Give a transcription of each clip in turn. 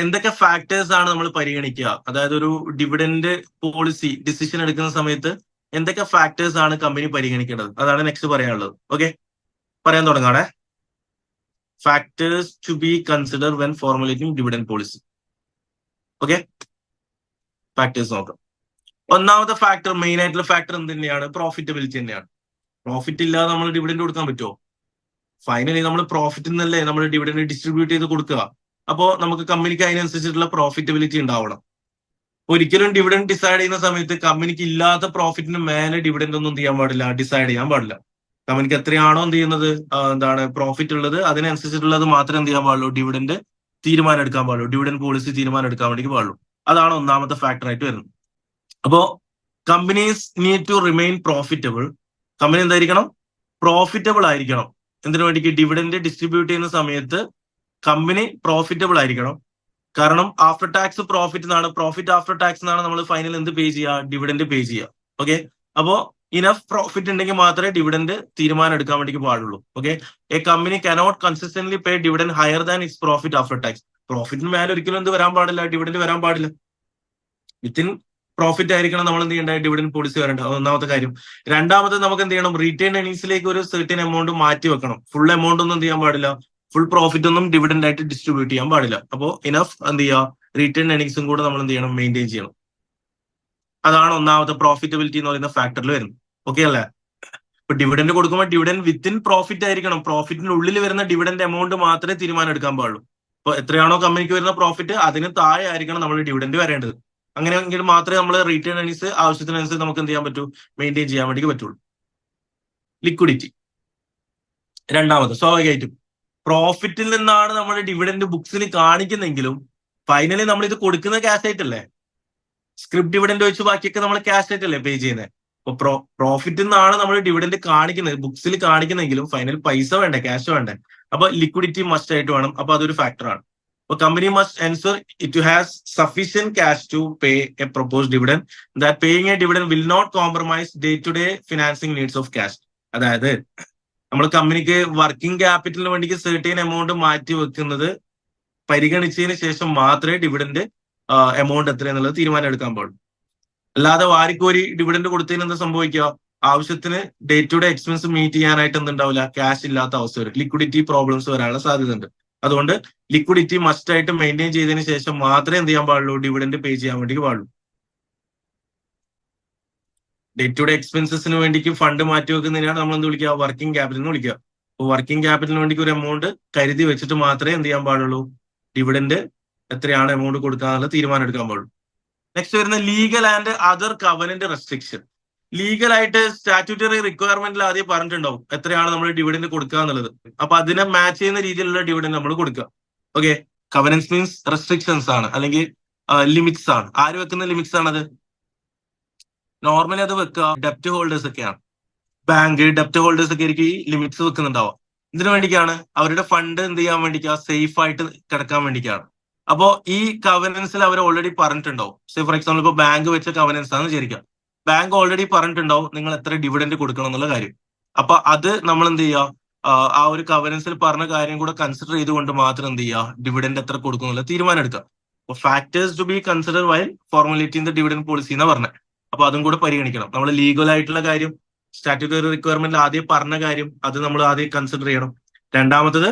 എന്തൊക്കെ ഫാക്ടേഴ്സ് ആണ് നമ്മൾ പരിഗണിക്കുക? അതായത് ഒരു ഡിവിഡൻഡ് പോളിസി ഡിസിഷൻ എടുക്കുന്ന സമയത്ത് എന്തൊക്കെ ഫാക്ടേഴ്സ് ആണ് കമ്പനി പരിഗണിക്കേണ്ടത്? അതാണ് നെക്സ്റ്റ് പറയാനുള്ളത്. ഓക്കെ, പറയാൻ തുടങ്ങാണേ. Factors to be consider when formulating dividend policy. Okay, factors നോക്കാം. ഒന്നാമത്തെ ഫാക്ടർ, മെയിൻ ആയിട്ടുള്ള ഫാക്ടർ എന്ത് തന്നെയാണ്? പ്രോഫിറ്റബിലിറ്റി തന്നെയാണ്. പ്രോഫിറ്റ് ഇല്ലാതെ നമ്മൾ ഡിവിഡൻഡ് കൊടുക്കാൻ പറ്റുമോ? ഫൈനലി നമ്മൾ പ്രോഫിറ്റ് നിന്നല്ലേ നമ്മൾ ഡിവിഡൻഡ് ഡിസ്ട്രിബ്യൂട്ട് ചെയ്ത് കൊടുക്കുക. അപ്പോൾ നമുക്ക് കമ്പനിക്ക് അതിനനുസരിച്ചിട്ടുള്ള പ്രോഫിറ്റബിലിറ്റി ഉണ്ടാവണം. ഒരിക്കലും ഡിവിഡൻഡ് ഡിസൈഡ് ചെയ്യുന്ന സമയത്ത് കമ്പനിക്ക് ഇല്ലാത്ത പ്രോഫിറ്റിന് മേലെ ഡിവിഡൻഡ് ഒന്നും ചെയ്യാൻ പാടില്ല, ഡിസൈഡ് ചെയ്യാൻ പാടില്ല. കമ്പനിക്ക് എത്രയാണോ എന്ത് ചെയ്യുന്നത്, പ്രോഫിറ്റ് ഉള്ളത്, അതിനനുസരിച്ചിട്ടുള്ളത് മാത്രമേ എന്ത് ചെയ്യാൻ പാടുള്ളൂ, ഡിവിഡൻഡ് തീരുമാനം എടുക്കാൻ പാടുള്ളൂ, ഡിവിഡൻഡ് പോളിസി തീരുമാനം എടുക്കാൻ വേണ്ടി പാടുള്ളൂ. അതാണ് ഒന്നാമത്തെ ഫാക്ടർ ആയിട്ട് വരുന്നത്. അപ്പോ companies need to remain profitable. Company എന്തായിരിക്കണം? പ്രോഫിറ്റബിൾ ആയിരിക്കണം. എന്തിനു വേണ്ടിക്ക്? ഡിവിഡൻഡ് ഡിസ്ട്രിബ്യൂട്ട് ചെയ്യുന്ന സമയത്ത് കമ്പനി പ്രോഫിറ്റബിൾ ആയിരിക്കണം. കാരണം ആഫ്റ്റർ ടാക്സ് പ്രോഫിറ്റ് എന്നാണ്, പ്രോഫിറ്റ് ആഫ്റ്റർ ടാക്സ് എന്നാണ് നമ്മൾ ഫൈനൽ എന്ത് പേ ചെയ്യുക? ഡിവിഡൻഡ് പേ ചെയ്യുക. ഓക്കെ, അപ്പോ ഇനഫ് പ്രോഫിറ്റ് ഉണ്ടെങ്കിൽ മാത്രമേ ഡിവിഡൻഡ് തീരുമാനം എടുക്കാൻ വേണ്ടി പാടുള്ളൂ. Okay, a company cannot consistently pay dividend higher than its profit after tax. പ്രോഫിറ്റിന് മേലെ ഒരിക്കലും എന്ത് വരാൻ പാടില്ല, ഡിവിഡൻഡ് വരാൻ പാടില്ല. വിത്തിൻ പ്രോഫിറ്റ് ആയിരിക്കണം നമ്മൾ എന്ത് ചെയ്യേണ്ട, ഡിവിഡൻഡ് പോളിസി വരേണ്ടത്. ഒന്നാമത്തെ കാര്യം. രണ്ടാമത് നമുക്ക് എന്ത് ചെയ്യണം? റീറ്റെയിൻ ഏർണിംഗ്സിലേക്ക് ഒരു സെർട്ടൻ എമൗണ്ട് മാറ്റി വെക്കണം. ഫുൾ എമൗണ്ട് ഒന്നും എന്ത് ചെയ്യാൻ പാടില്ല, ഫുൾ പ്രോഫിറ്റ് ഒന്നും ഡിവിഡൻഡ് ആയിട്ട് ഡിസ്ട്രിബ്യൂട്ട് ചെയ്യാൻ പാടില്ല. അപ്പോൾ ഇനഫ് എന്ത് ചെയ്യുക, റീറ്റെയിൻ ഏർണിംഗ്സും കൂടെ നമ്മൾ എന്ത് ചെയ്യണം, മെയിൻറ്റെയിൻ ചെയ്യണം. അതാണ് ഒന്നാമത്തെ പ്രോഫിറ്റബിലിറ്റി എന്ന് പറയുന്ന ഫാക്ടറിൽ വരുന്നത്. ഓക്കെ അല്ലേ? ഇപ്പൊ ഡിവിഡൻഡ് കൊടുക്കുമ്പോൾ ഡിവിഡൻഡ് വിത്തിൻ പ്രോഫിറ്റ് ആയിരിക്കണം. പ്രോഫിറ്റിന് ഉള്ളിൽ വരുന്ന ഡിവിഡൻഡ് എമൗണ്ട് മാത്രമേ തീരുമാനം എടുക്കാൻ പാടുള്ളൂ. അപ്പൊ എത്രയാണോ കമ്പനിക്ക് വരുന്ന പ്രോഫിറ്റ് അതിന് താഴെ ആയിരിക്കണം നമ്മൾ ഡിവിഡൻഡ് വരേണ്ടത്. അങ്ങനെയെങ്കിൽ മാത്രമേ നമ്മൾ റീറ്റെയിൻ ഏർണിംഗ്സ് ആവശ്യത്തിനനുസരിച്ച് നമുക്ക് എന്ത് ചെയ്യാൻ പറ്റൂ, മെയിൻറ്റെയിൻ ചെയ്യാൻ വേണ്ടി പറ്റുള്ളൂ. ലിക്വിഡിറ്റി രണ്ടാമത്. സ്വാഭാവികമായിട്ടും പ്രോഫിറ്റിൽ നിന്നാണ് നമ്മൾ ഡിവിഡൻഡ് ബുക്സിൽ കാണിക്കുന്നെങ്കിലും ഫൈനലി നമ്മൾ ഇത് കൊടുക്കുന്ന ക്യാഷ് ആയിട്ടല്ലേ. സ്ക്രിപ്റ്റ് ഡിവിഡൻഡ് വെച്ച് ബാക്കിയൊക്കെ നമ്മൾ ക്യാഷ് ആയിട്ടല്ലേ പേ ചെയ്യുന്നത്. അപ്പൊ പ്രോഫിറ്റിൽ നിന്നാണ് നമ്മൾ ഡിവിഡൻഡ് കാണിക്കുന്നത്, ബുക്സിൽ കാണിക്കുന്നെങ്കിലും ഫൈനൽ പൈസ വേണ്ടേ, ക്യാഷ് വേണ്ടേ. അപ്പൊ ലിക്വിഡിറ്റി മസ്റ്റ് ആയിട്ട് വേണം. അപ്പൊ അതൊരു ഫാക്ടറാണ്. അപ്പൊ company must ensure it has sufficient cash to pay a proposed dividend that paying a dividend will not compromise day to day financing needs of cash. അതായത് നമ്മൾ കമ്പനിക്ക് വർക്കിംഗ് ക്യാപിറ്റലിന് വേണ്ടി സെർട്ടൈൻ എമൗണ്ട് മാറ്റി വെക്കുന്നത് പരിഗണിച്ചതിന് ശേഷം മാത്രമേ ഡിവിഡൻഡ് എമൗണ്ട് എത്രയെന്നുള്ളത് തീരുമാനം എടുക്കാൻ പാടുള്ളൂ. അല്ലാതെ വാരിക്കോരി ഡിവിഡൻഡ് കൊടുത്തതിന് എന്താ സംഭവിക്കുക? ആവശ്യത്തിന് day to day expense meet ചെയ്യാനായിട്ട് എന്തുണ്ടാവില്ല, ക്യാഷ് ഇല്ലാത്ത അവസ്ഥ വരും, ലിക്വിഡിറ്റി പ്രോബ്ലംസ് വരാനുള്ള സാധ്യത ഉണ്ട്. അതുകൊണ്ട് ലിക്വിഡിറ്റി മസ്റ്റ് ആയിട്ട് മെയിൻറ്റെയിൻ ചെയ്തതിന് ശേഷം മാത്രമേ എന്ത് ചെയ്യാൻ പാടുള്ളൂ, ഡിവിഡൻഡ് പേ ചെയ്യാൻ വേണ്ടി പാടുള്ളൂ. ഡേ ടു ഡേ എക്സ്പെൻസസിന് വേണ്ടിക്ക് ഫണ്ട് മാറ്റി വെക്കുന്നതിനാണ് നമ്മൾ എന്ത് വിളിക്കുക, വർക്കിംഗ് ക്യാപിറ്റൽ എന്ന് വിളിക്കുക. അപ്പോൾ വർക്കിംഗ് ക്യാപിറ്റലിന് വേണ്ടി ഒരു എമൗണ്ട് കരുതി വെച്ചിട്ട് മാത്രമേ എന്ത് ചെയ്യാൻ പാടുള്ളൂ, ഡിവിഡൻഡ് എത്രയാണ് എമൗണ്ട് കൊടുക്കാന്നുള്ള തീരുമാനം എടുക്കാൻ പാടുള്ളൂ. നെക്സ്റ്റ് വരുന്ന legal and other covenant restriction. ലീഗലായിട്ട് സ്റ്റാറ്റ്യൂട്ടറി റിക്വയർമെന്റിൽ ആദ്യം പറഞ്ഞിട്ടുണ്ടാവും എത്രയാണ് നമ്മൾ ഡിവിഡൻഡ് കൊടുക്കുക എന്നുള്ളത്. അപ്പൊ അതിനെ മാച്ച് ചെയ്യുന്ന രീതിയിലുള്ള ഡിവിഡൻഡ് നമ്മൾ കൊടുക്കുക. ഓക്കെ, കവനൻസ് മീൻസ് റെസ്ട്രിക്ഷൻസ് ആണ്, അല്ലെങ്കിൽ ലിമിറ്റ്സ് ആണ്. ആര് വെക്കുന്ന ലിമിറ്റ്സ് ആണത്? നോർമലി അത് വെക്കുക ഡെപ്റ്റ് ഹോൾഡേഴ്സ് ഒക്കെയാണ്. ബാങ്ക് ഡെപ്റ്റ് ഹോൾഡേഴ്സ് ഒക്കെ ആയിരിക്കും ഈ ലിമിറ്റ്സ് വെക്കുന്നുണ്ടാവുക. ഇതിനു വേണ്ടിക്കാണ് അവരുടെ ഫണ്ട് എന്ത് ചെയ്യാൻ വേണ്ടിക്കാ, സേഫ് ആയിട്ട് കിടക്കാൻ വേണ്ടിക്കാണ്. അപ്പോ ഈ കവനൻസിൽ അവർ ഓൾറെഡി പറഞ്ഞിട്ടുണ്ടാവും. സേ ഫോർ എക്സാമ്പിൾ ഇപ്പൊ ബാങ്ക് വെച്ച കവനൻസ് ആണെന്ന് വിചാരിക്കുക. ബാങ്ക് ഓൾറെഡി പറഞ്ഞിട്ടുണ്ടാവും നിങ്ങൾ എത്ര ഡിവിഡൻഡ് കൊടുക്കണം എന്നുള്ള കാര്യം. അപ്പൊ അത് നമ്മൾ എന്ത് ചെയ്യുക, ആ ഒരു കവനൻസിൽ പറഞ്ഞ കാര്യം കൂടെ കൺസിഡർ ചെയ്തുകൊണ്ട് മാത്രം എന്ത് ചെയ്യുക, ഡിവിഡൻഡ് എത്ര കൊടുക്കും എന്നുള്ള തീരുമാനം എടുക്കുക. അപ്പൊ factors to be consider while formulating the dividend policy എന്ന് പറഞ്ഞത്. അപ്പൊ അതും കൂടെ പരിഗണിക്കണം. നമ്മൾ ലീഗൽ ആയിട്ടുള്ള കാര്യം, സ്റ്റാറ്റ്യൂട്ടറി റിക്വയർമെന്റിൽ ആദ്യം പറഞ്ഞ കാര്യം, അത് നമ്മൾ ആദ്യം കൺസിഡർ ചെയ്യണം. രണ്ടാമത്തത്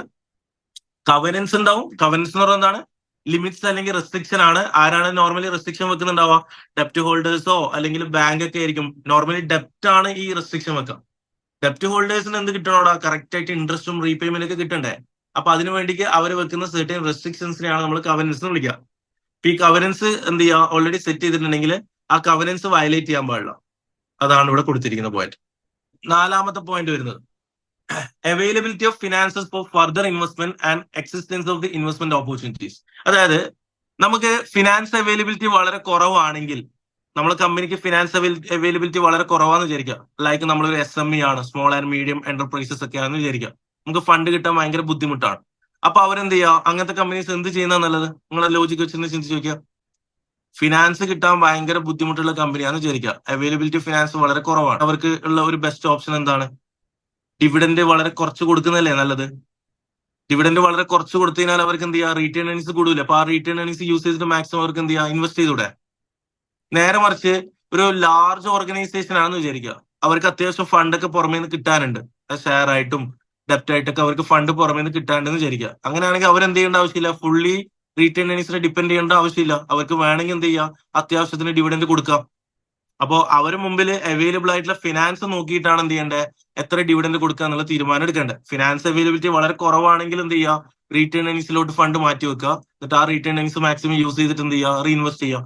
കവനൻസ് ഉണ്ടാവും. കവനൻസ് എന്ന് പറയുന്നത് എന്താണ്? ലിമിറ്റ്സ് അല്ലെങ്കിൽ റെസ്ട്രിക്ഷൻ ആണ്. ആരാണ് നോർമലി റെസ്ട്രിക്ഷൻ വെക്കുന്നുണ്ടാവുക? ഡെപ്റ്റ് ഹോൾഡേഴ്സോ അല്ലെങ്കിൽ ബാങ്ക് ഒക്കെ ആയിരിക്കും. നോർമലി ഡെപ്റ്റ് ആണ് ഈ റെസ്ട്രിക്ഷൻ വെക്കുക. ഡെപ്റ്റ് ഹോൾഡേഴ്സിന് എന്ത് കിട്ടണോടാ? കറക്റ്റ് ആയിട്ട് ഇൻട്രസ്റ്റും റീപേയ്മെന്റ് ഒക്കെ കിട്ടണ്ടേ. അപ്പൊ അതിനു വേണ്ടിക്ക് അവർ വെക്കുന്ന സെർട്ടൻ റെസ്ട്രിക്ഷൻസിനെയാണ് നമ്മൾ കവനൻസ് എന്ന് വിളിക്കുക. അപ്പൊ ഈ കവനൻസ് എന്ത് ചെയ്യുക, ഓൾറെഡി സെറ്റ് ചെയ്തിട്ടുണ്ടെങ്കിൽ ആ കവനൻസ് വയലേറ്റ് ചെയ്യാൻ പാടില്ല. അതാണ് ഇവിടെ കൊടുത്തിരിക്കുന്ന പോയിന്റ്. നാലാമത്തെ പോയിന്റ് വരുന്നത് availability of finances four further investment and existence of the investment opportunities. അതായത് നമുക്ക് ഫിനാൻസ് അവൈലബിലിറ്റി വളരെ കുറവാണെങ്കിൽ, നമ്മൾ കമ്പനിക്ക് ഫിനാൻസ് അവൈലബിലിറ്റി വളരെ കുറവാന്ന് വിചാരിക്കുക. ലൈക്ക് നമ്മളൊരു SME ആണ്, സ്മോൾ ആൻഡ് മീഡിയം എന്റർപ്രൈസസ് ഒക്കെ ആണെന്ന് വിചാരിക്കുക. നമുക്ക് ഫണ്ട് കിട്ടാൻ ഭയങ്കര ബുദ്ധിമുട്ടാണ്. അപ്പൊ അവരെന്ത് ചെയ്യുക, അങ്ങനത്തെ കമ്പനീസ് എന്ത് ചെയ്യുന്ന നല്ലത്? നിങ്ങളെ ലോജിക്ക് വെച്ച് ചിന്തിച്ച് നോക്കിയാൽ ഫിനാൻസ് കിട്ടാൻ ഭയങ്കര ബുദ്ധിമുട്ടുള്ള കമ്പനിയാണെന്ന് വിചാരിക്കുക. അവൈലബിലിറ്റി ഫിനാൻസ് വളരെ കുറവാണ്. അവർക്ക് ഉള്ള ഒരു ബെസ്റ്റ് ഓപ്ഷൻ എന്താണ്? ഡിവിഡൻഡ് വളരെ കുറച്ച് കൊടുക്കുന്നതല്ലേ നല്ലത്. ഡിവിഡൻഡ് വളരെ കുറച്ച് കൊടുത്തു കഴിഞ്ഞാൽ അവർക്ക് എന്ത് ചെയ്യാം, റീറ്റേൺ ഏർണിങ്സ് കൂടില്ല. അപ്പൊ ആ റീറ്റേൺ ഏർണിങ്സ് യൂസ് ചെയ്തിട്ട് മാക്സിമം അവർക്ക് എന്ത് ചെയ്യാം, ഇൻവെസ്റ്റ് ചെയ്തൂടെ. നേരെ മറിച്ച് ഒരു ലാർജ് ഓർഗനൈസേഷൻ ആണെന്ന് വിചാരിക്കുക, അവർക്ക് അത്യാവശ്യം ഫണ്ടൊക്കെ പുറമേ നിന്ന് കിട്ടാനുണ്ട്, ഷെയർ ആയിട്ടും ഡെപ്റ്റ് ആയിട്ടൊക്കെ അവർക്ക് ഫണ്ട് പുറമേ നിന്ന് കിട്ടാണ്ടെന്ന് വിചാരിക്കുക. അങ്ങനെയാണെങ്കിൽ അവർ എന്ത് ചെയ്യേണ്ട ആവശ്യമില്ല, ഫുള്ളി റീറ്റേൺ ഏർണിങ്സിനെ ഡിപ്പെൻഡ് ചെയ്യേണ്ട ആവശ്യമില്ല. അവർക്ക് വേണമെങ്കിൽ എന്ത് ചെയ്യാം, അത്യാവശ്യത്തിന് ഡിവിഡൻഡ് കൊടുക്കാം. അപ്പോൾ അവര് മുമ്പിൽ അവൈലബിൾ ആയിട്ടുള്ള ഫിനാൻസ് നോക്കിയിട്ടാണ് എന്ത് ചെയ്യേണ്ടത്, എത്ര ഡിവിഡൻഡ് കൊടുക്കുക എന്നുള്ള തീരുമാനം എടുക്കേണ്ടത്. ഫിനാൻസ് അവൈലബിലിറ്റി വളരെ കുറവാണെങ്കിൽ എന്ത് ചെയ്യുക, റീറ്റേൺ ഏർണിങ്സിലോട്ട് ഫണ്ട് മാറ്റി വെക്കുക. എന്നിട്ട് ആ റീറ്റേൺ ഏർണിങ്സ് മാക്സിമം യൂസ് ചെയ്തിട്ട് എന്ത് ചെയ്യുക, റീഇൻവെസ്റ്റ് ചെയ്യുക.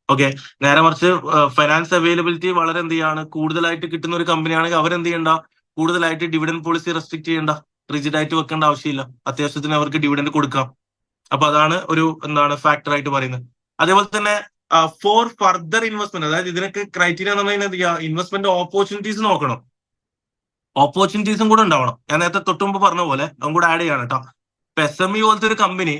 ഓക്കെ. നേരെ മറിച്ച് ഫൈനാൻസ് അവൈലബിലിറ്റി വളരെ എന്ത് ചെയ്യാണ്, കൂടുതലായിട്ട് കിട്ടുന്ന ഒരു കമ്പനി ആണെങ്കിൽ അവരെന്ത് ചെയ്യണ്ട, കൂടുതലായിട്ട് ഡിവിഡൻഡ് പോളിസി റെസ്ട്രിക്ട് ചെയ്യേണ്ട, റിജിഡ് ആയിട്ട് വെക്കേണ്ട ആവശ്യമില്ല. അത്യാവശ്യത്തിന് അവർക്ക് ഡിവിഡൻഡ് കൊടുക്കാം. അപ്പൊ അതാണ് ഒരു ഫാക്ടർ ആയിട്ട് പറയുന്നത്. അതേപോലെ തന്നെ ഫോർ ഫർദർ ഇൻവെസ്റ്റ്മെന്റ്, അതായത് ഇതിനൊക്കെ ക്രൈറ്റീരിയ എന്ന് പറഞ്ഞാൽ എന്ത് ചെയ്യുക, ഇൻവെസ്റ്റ്മെന്റ് ഓപ്പർച്യൂണിറ്റീസ് നോക്കണം. ഓപ്പർച്യൂണിറ്റീസും കൂടെ ഉണ്ടാവണം. ഞാൻ നേരത്തെ തൊട്ടുമുമ്പ് പറഞ്ഞ പോലെ അതും കൂടെ ആഡ് ചെയ്യണം കേട്ടോ. ഇപ്പൊ SME പോലത്തെ ഒരു കമ്പനി,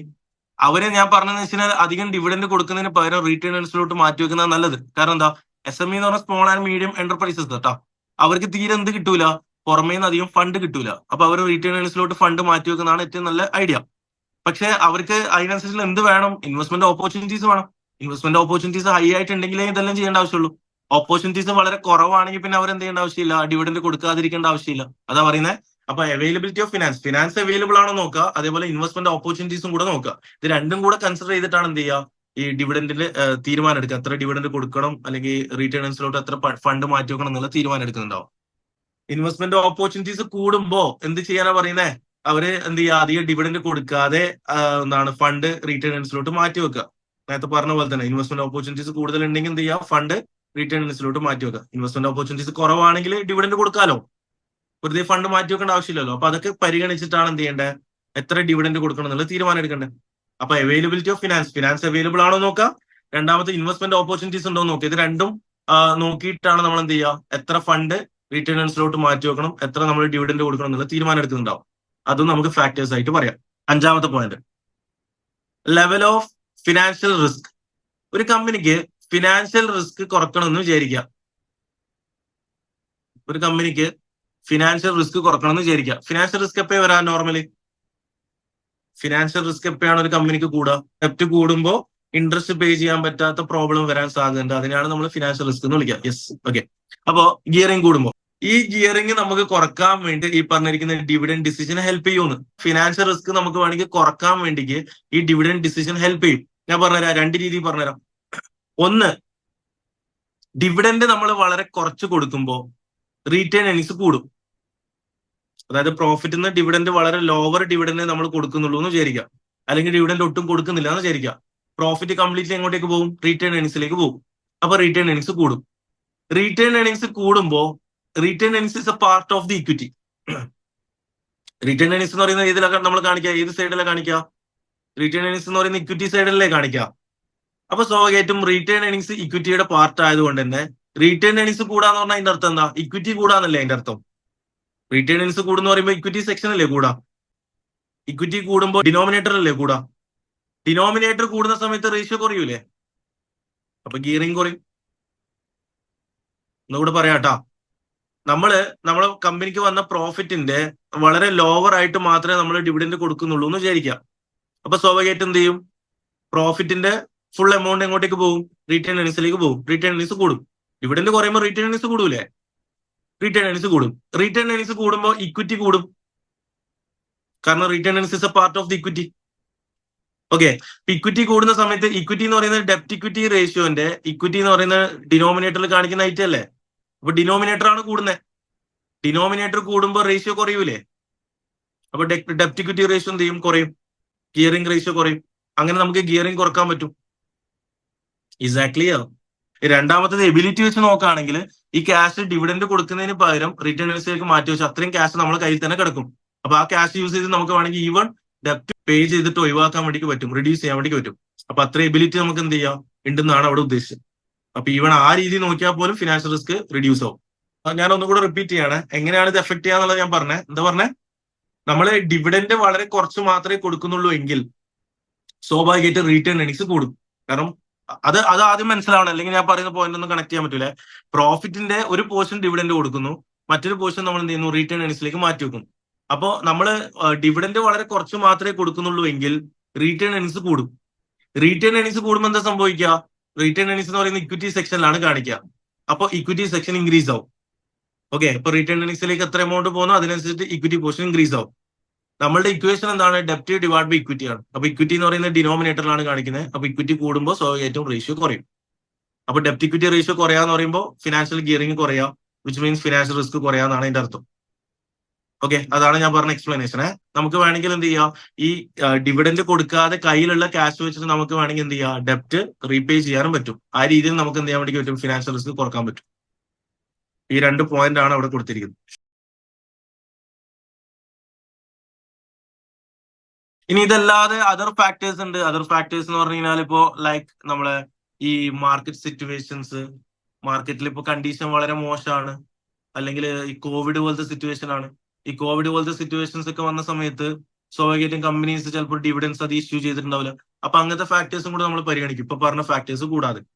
അവരെ ഞാൻ പറഞ്ഞതെന്ന് വെച്ചാൽ അധികം ഡിവിഡൻഡ് കൊടുക്കുന്നതിന് പകരം റീറ്റേൺ ഏർണിങ്സിലോട്ട് മാറ്റി വെക്കുന്നത് നല്ലത്. കാരണം എന്താ, SME എന്ന് പറഞ്ഞാൽ സ്മോൾ ആൻഡ് മീഡിയം എന്റർപ്രൈസസ് കേട്ടോ. അവർക്ക് തീരെ എന്ത് കിട്ടൂല, പുറമേ നിന്ന് അധികം ഫണ്ട് കിട്ടൂല. അപ്പൊ അവർ റീറ്റേൺ ഏർണിങ്സിലോട്ട് ഫണ്ട് മാറ്റി വെക്കുന്നതാണ് ഏറ്റവും നല്ല ഐഡിയ. പക്ഷെ അവർക്ക് അതിനനുസരിച്ച് എന്ത് വേണം, ഇൻവെസ്റ്റ്മെന്റ് ഓപ്പർച്യൂണിറ്റീസ് വേണം. ഇൻവെസ്റ്റ്മെന്റ് ഓപ്പർച്യൂണിറ്റീസ് ഹൈ ആയിട്ടുണ്ടെങ്കിലേ ഇതെല്ലാം ചെയ്യേണ്ട ആവശ്യമുള്ളൂ. ഓപ്പർച്യൂണിറ്റീസ് വളരെ കുറവാണെങ്കിൽ പിന്നെ അവർ എന്ത് ചെയ്യേണ്ട ആവശ്യമില്ല, ഡിവിഡൻഡ് കൊടുക്കാതിരിക്കേണ്ട ആവശ്യമില്ല. അതാ പറയുന്നത്. അപ്പൊ അവൈലബിലിറ്റി ഓഫ് ഫിനാൻസ് അവൈലബിൾ ആണോ നോക്കുക, അതേപോലെ ഇൻവെസ്റ്റ്മെന്റ് ഓപ്പർച്യൂണിറ്റീസും കൂടെ നോക്കുക. ഇത് രണ്ടും കൂടെ കൺസിഡർ ചെയ്തിട്ടാണ് എന്ത് ചെയ്യുക, ഈ ഡിവിഡൻഡിൽ തീരുമാനം എടുക്കുക. എത്ര ഡിവിഡൻഡ് കൊടുക്കണം, അല്ലെങ്കിൽ റീറ്റേൺസിലോട്ട് എത്ര ഫണ്ട് മാറ്റി വെക്കണം എന്നുള്ള തീരുമാനം എടുക്കുന്നുണ്ടാവും. ഇൻവെസ്റ്റ്മെന്റ് ഓപ്പർച്യൂണിറ്റീസ് കൂടുമ്പോ എന്ത് ചെയ്യാനാ പറയുന്നത്, അവര് എന്ത് ചെയ്യുക, അധികം ഡിവിഡൻഡ് കൊടുക്കാതെ ഫണ്ട് റീറ്റേൺസിലോട്ട് മാറ്റി വെക്കുക. നേരത്തെ പറഞ്ഞ പോലെ തന്നെ ഇൻവെസ്റ്റ്മെന്റ് ഓപ്പർച്യൂണിറ്റീസ് കൂടുതൽ ഉണ്ടെങ്കിൽ എന്ത് ചെയ്യുക, ഫണ്ട് റീറ്റേൺസിലോട്ട് മാറ്റി വെക്കുക. ഇൻവെസ്റ്റ്മെന്റ് ഓപ്പർച്യൂണിറ്റീസ് കുറവാണെങ്കിൽ ഡിവിഡൻഡ് കൊടുക്കാലോ, വെറുതെ ഫണ്ട് മാറ്റി വെക്കേണ്ട ആവശ്യമില്ലല്ലോ. അപ്പൊ അതൊക്കെ പരിഗണിച്ചിട്ടാണ് എന്ത് ചെയ്യേണ്ടത്, എത്ര ഡിവിഡൻഡ് കൊടുക്കണം എന്നുള്ള തീരുമാനം എടുക്കേണ്ടത്. അപ്പൊ അവൈലബിലിറ്റി ഓഫ് ഫിനാൻസ് അവൈലബിൾ ആണോ നോക്കുക, രണ്ടാമത്തെ ഇൻവെസ്റ്റ്മെന്റ് ഓപ്പർച്യൂണിറ്റീസ് ഉണ്ടോ നോക്കുക. ഇത് രണ്ടും നോക്കിയിട്ടാണ് നമ്മൾ എന്ത് ചെയ്യുക, എത്ര ഫണ്ട് റീറ്റേൺസിലോട്ട് മാറ്റി വെക്കണം, എത്ര നമ്മൾ ഡിവിഡൻഡ് കൊടുക്കണം എന്നുള്ള തീരുമാനം എടുക്കുന്നുണ്ടാവും. അതും നമുക്ക് ഫാക്ടേഴ്സ് ആയിട്ട് പറയാം. അഞ്ചാമത്തെ point, level of financial risk. ഒരു കമ്പനിക്ക് ഫിനാൻഷ്യൽ റിസ്ക് കുറക്കണമെന്ന് വിചാരിക്കുക. ഒരു കമ്പനിക്ക് ഫിനാൻഷ്യൽ റിസ്ക് കുറക്കണമെന്ന് വിചാരിക്കുക. ഫിനാൻഷ്യൽ റിസ്ക് എപ്പോഴാണ് വരാൻ നോർമലി? ഫിനാൻഷ്യൽ റിസ്ക് എപ്പോഴാണ് ഒരു കമ്പനിക്ക് കൂടുക? ഡെപ്റ്റ് കൂടുമ്പോൾ ഇൻട്രസ്റ്റ് പേ ചെയ്യാൻ പറ്റാത്ത പ്രോബ്ലം വരാൻ സാധ്യതയുണ്ട്. അതിനാണ് നമ്മൾ ഫിനാൻഷ്യൽ റിസ്ക് എന്ന് വിളിക്കുക. Yes, okay. അപ്പോ ഗിയറിംഗ് കൂടുമ്പോൾ, ഈ ഗിയറിംഗ് നമുക്ക് കുറക്കാൻ വേണ്ടി ഈ പറഞ്ഞിരിക്കുന്ന ഡിവിഡൻഡ് ഡിസിഷൻ ഹെൽപ്പ് ചെയ്യുമെന്ന്. ഫിനാൻഷ്യൽ റിസ്ക് നമുക്ക് വേണമെങ്കിൽ കുറക്കാൻ വേണ്ടിക്ക് ഈ ഡിവിഡൻഡ് ഡിസിഷൻ ഹെൽപ്പ് ചെയ്യും. ഞാൻ പറഞ്ഞുതരാം, രണ്ട് രീതിയിൽ പറഞ്ഞുതരാം. ഒന്ന്, ഡിവിഡൻഡ് നമ്മൾ വളരെ കുറച്ച് കൊടുക്കുമ്പോൾ റീറ്റേൺ ഏർണിങ്സ് കൂടും. അതായത് പ്രോഫിറ്റിൽ നിന്ന് ഡിവിഡൻഡ് വളരെ ലോവർ ഡിവിഡൻഡ് നമ്മൾ കൊടുക്കുന്നുള്ളൂ എന്ന് വിചാരിക്കുക, അല്ലെങ്കിൽ ഡിവിഡൻഡ് ഒട്ടും കൊടുക്കുന്നില്ല എന്ന് വിചാരിക്കുക. പ്രോഫിറ്റ് കംപ്ലീറ്റ്ലി എങ്ങോട്ടേക്ക് പോകും? റീറ്റേൺ ഏർണിങ്സിലേക്ക് പോകും. അപ്പൊ റീറ്റേൺ ഏർണിങ്സ് കൂടും. റീറ്റേൺ ഏർണിങ്സ് കൂടുമ്പോൾ retain earnings is a part of the equity. Retain earnings എന്ന് പറയുന്നത് ഏതിലൊക്കെ നമ്മൾ കാണിക്കുക, ഏത് സൈഡിലാണ് കാണിക്കുക? റീറ്റേൺ ഏർണിങ്സ് എന്ന് പറയുന്ന ഇക്വിറ്റി സൈഡിലല്ലേ കാണിക്കുക. അപ്പൊ സ്വാഭാവികമായിട്ടും റീറ്റേൺ ഏർണിങ്സ് ഇക്വിറ്റിയുടെ പാർട്ട് ആയതുകൊണ്ട് തന്നെ റീറ്റേൺ ഏർണിങ്സ് കൂടാന്ന് പറഞ്ഞാൽ അതിന്റെ അർത്ഥം എന്താ? ഇക്വിറ്റി കൂടാന്നല്ലേ അതിന്റെ അർത്ഥം. റീറ്റേൺ ഏർണിങ്സ് കൂടുന്ന പറയുമ്പോൾ ഇക്വിറ്റി സെക്ഷൻ അല്ലേ കൂടാ. ഇക്വിറ്റി കൂടുമ്പോൾ ഡിനോമിനേറ്റർ അല്ലേ കൂടാ. ഡിനോമിനേറ്റർ കൂടുന്ന സമയത്ത് റേഷ്യോ കുറയൂലേ, അപ്പൊ ഗിയറിംഗ് കുറയും. ഒന്നുകൂടെ പറയാട്ടാ, നമ്മളെ കമ്പനിക്ക് വന്ന പ്രോഫിറ്റിന്റെ വളരെ ലോവർ ആയിട്ട് മാത്രമേ നമ്മൾ ഡിവിഡൻഡ് കൊടുക്കുന്നുള്ളൂ എന്ന് വിചാരിക്കാം. അപ്പൊ സ്വാഭാവികമായിട്ടും എന്ത് ചെയ്യും, പ്രോഫിറ്റിന്റെ ഫുൾ എമൗണ്ട് എങ്ങോട്ടേക്ക് പോകും? റീറ്റേൺ ഏർണിങ്സിലേക്ക് പോകും. റീറ്റേൺ ഏർണിങ്സ് കൂടും. ഡിവിഡൻഡ് കുറയുമ്പോൾ റീറ്റേൺ ഏർണിങ്സ് കൂടൂലേ? റീറ്റേൺ ഏർണിങ്സ് കൂടും. റീറ്റേൺ ഏർണിങ്സ് കൂടുമ്പോൾ ഇക്വിറ്റി കൂടും, കാരണം retain earnings is a part of the equity. Okay. Equity കൂടുന്ന സമയത്ത് ഇക്വിറ്റി എന്ന് പറയുന്നത് ഡെപ്റ്റ് ഇക്വിറ്റി റേഷ്യോന്റെ ഇക്വിറ്റി എന്ന് പറയുന്ന ഡിനോമിനേറ്ററിൽ കാണിക്കുന്ന ഐറ്റം അല്ലേ. അപ്പൊ ഡിനോമിനേറ്റർ ആണ് കൂടുന്നത്. ഡിനോമിനേറ്റർ കൂടുമ്പോൾ റേഷ്യോ കുറയൂലേ. അപ്പൊ ഡെപ്റ്റ് ഇക്വിറ്റി റേഷ്യോ എന്ത് ചെയ്യും? കുറയും. ഗിയറിംഗ് റേഷ്യോ കുറയും. അങ്ങനെ നമുക്ക് ഗിയറിംഗ് കുറക്കാൻ പറ്റും. എക്സാക്ട്ലി. രണ്ടാമത്തത് എബിലിറ്റി വെച്ച് നോക്കുകയാണെങ്കിൽ ഈ ക്യാഷ് ഡിവിഡൻഡ് കൊടുക്കുന്നതിന് പകരം റിട്ടേൺ ഏർണിങ്സിലേക്ക് മാറ്റി വെച്ച് അത്രയും ക്യാഷ് നമ്മുടെ കയ്യിൽ തന്നെ കിടക്കും. അപ്പൊ ആ ക്യാഷ് യൂസ് ചെയ്ത് നമുക്ക് വേണമെങ്കിൽ ഈവൺ ഡെപ്റ്റ് പേ ചെയ്തിട്ട് ഒഴിവാക്കാൻ വേണ്ടി പറ്റും, റിഡ്യൂസ് ചെയ്യാൻ വേണ്ടി പറ്റും. അപ്പൊ അത്ര എബിലിറ്റി നമുക്ക് എന്ത് ചെയ്യാം ഉണ്ടെന്നാണ് അവിടെ ഉദ്ദേശിച്ചത്. അപ്പൊ ഈവൺ ആ രീതി നോക്കിയാൽ പോലും ഫിനാൻഷ്യൽ റിസ്ക് റിഡ്യൂസ് ആവും. ഞാൻ ഒന്നുകൂടെ റിപ്പീറ്റ് ചെയ്യാണ്, എങ്ങനെയാണ് ഇത് എഫക്ട് ചെയ്യാന്നുള്ളത് ഞാൻ പറഞ്ഞത്. എന്താ പറഞ്ഞത്? നമ്മൾ ഡിവിഡൻഡ് വളരെ കുറച്ച് മാത്രമേ കൊടുക്കുന്നുള്ളൂ എങ്കിൽ സ്വാഭാവികമായിട്ട് റീറ്റേൺ ഏർണിങ്സ് കൂടും. കാരണം അത് ആദ്യം മനസ്സിലാവണം, അല്ലെങ്കിൽ ഞാൻ പറയുന്ന പോയിന്റ് ഒന്നും കണക്ട് ചെയ്യാൻ പറ്റൂല. പ്രോഫിറ്റിന്റെ ഒരു പോർഷൻ ഡിവിഡൻഡ് കൊടുക്കുന്നു, മറ്റൊരു പോർഷൻ നമ്മൾ എന്ത് ചെയ്യുന്നു? റീറ്റേൺ ഏർണിങ്സിലേക്ക് മാറ്റി വെക്കും. അപ്പോ നമ്മള് ഡിവിഡൻഡ് വളരെ കുറച്ച് മാത്രമേ കൊടുക്കുന്നുള്ളൂ എങ്കിൽ റീറ്റേൺ ഏണിങ്സ് കൂടും. റീറ്റേൺ ഏണിങ്സ് കൂടുമ്പോൾ എന്താ സംഭവിക്കുക? റീറ്റേൺ ഏണിങ്സ് എന്ന് പറയുന്ന ഇക്വിറ്റി സെക്ഷനിലാണ് കാണിക്കുക. അപ്പൊ ഇക്വിറ്റി സെക്ഷൻ ഇൻക്രീസ് ആവും. ഓക്കെ, ഇപ്പൊ റിട്ടേൺ ഏണിങ്സിലേക്ക് എത്ര എമൗണ്ട് പോകുന്നു അതിനനുസരിച്ച് ഇക്വിറ്റി പോർഷൻ ഇൻക്രീസ് ആവും. നമ്മളുടെ ഇക്വേഷൻ എന്താണ്? ഡെപ്റ്റ് ഡിവൈഡ് ബൈ ഇക്വിറ്റി ആണ്. അപ്പൊ ഇക്വിറ്റി എന്ന് പറയുന്നത് ഡിനോമിനേറ്ററിലാണ് കാണിക്കുന്നത്. അപ്പൊ ഇക്വിറ്റി കൂടുമ്പോൾ സ്വാഭാവികമായിട്ടും റേഷ്യോ കുറയും. അപ്പൊ ഡെപ്റ്റ് ഇക്വിറ്റി റേഷ്യോ കുറയാന്ന് പറയുമ്പോൾ ഫിനാൻഷ്യൽ ഗിയറിംഗ് കുറയാം, വിച്ച് മീൻസ് ഫിനാൻഷ്യൽ റിസ്ക് കുറയാന്നാണ് അതിന്റെ അർത്ഥം. ഓക്കെ, അതാണ് ഞാൻ പറഞ്ഞ എക്സ്പ്ലനേഷൻ. നമുക്ക് വേണമെങ്കിൽ എന്ത് ചെയ്യാം, ഈ ഡിവിഡൻഡ് കൊടുക്കാതെ കയ്യിലുള്ള ക്യാഷ് വെച്ചിട്ട് നമുക്ക് വേണമെങ്കിൽ എന്ത് ചെയ്യാം, ഡെപ്റ്റ് റീപേ ചെയ്യാനും പറ്റും. ആ രീതിയിൽ നമുക്ക് എന്ത് ചെയ്യാൻ വേണ്ടി പറ്റും, ഫിനാൻഷ്യൽ റിസ്ക് കുറക്കാൻ പറ്റും. ഈ 2 പോയിന്റ് ആണ് അവിടെ കൊടുത്തിരിക്കുന്നത്. ഇനി ഇതല്ലാതെ അതർ ഫാക്ടേഴ്സ് ഉണ്ട്. അതർ ഫാക്ടേഴ്സ് എന്ന് പറഞ്ഞു കഴിഞ്ഞാൽ ഇപ്പോ ലൈക്ക് നമ്മളെ ഈ മാർക്കറ്റ് സിറ്റുവേഷൻസ്, മാർക്കറ്റിൽ ഇപ്പൊ കണ്ടീഷൻ വളരെ മോശമാണ്, അല്ലെങ്കിൽ ഈ കോവിഡ് പോലത്തെ സിറ്റുവേഷൻ ആണ്. ഈ കോവിഡ് പോലത്തെ സിറ്റുവേഷൻസ് ഒക്കെ വന്ന സമയത്ത് സ്വാഭാവികമായിട്ടും കമ്പനീസ് ചിലപ്പോൾ ഡിവിഡൻസ് അത് ഇഷ്യൂ ചെയ്തിട്ടുണ്ടാവില്ല. അപ്പൊ അങ്ങനത്തെ ഫാക്ടേഴ്സും കൂടെ നമ്മൾ പരിഗണിക്കും, ഇപ്പൊ പറഞ്ഞ ഫാക്ടേഴ്സ് കൂടാതെ.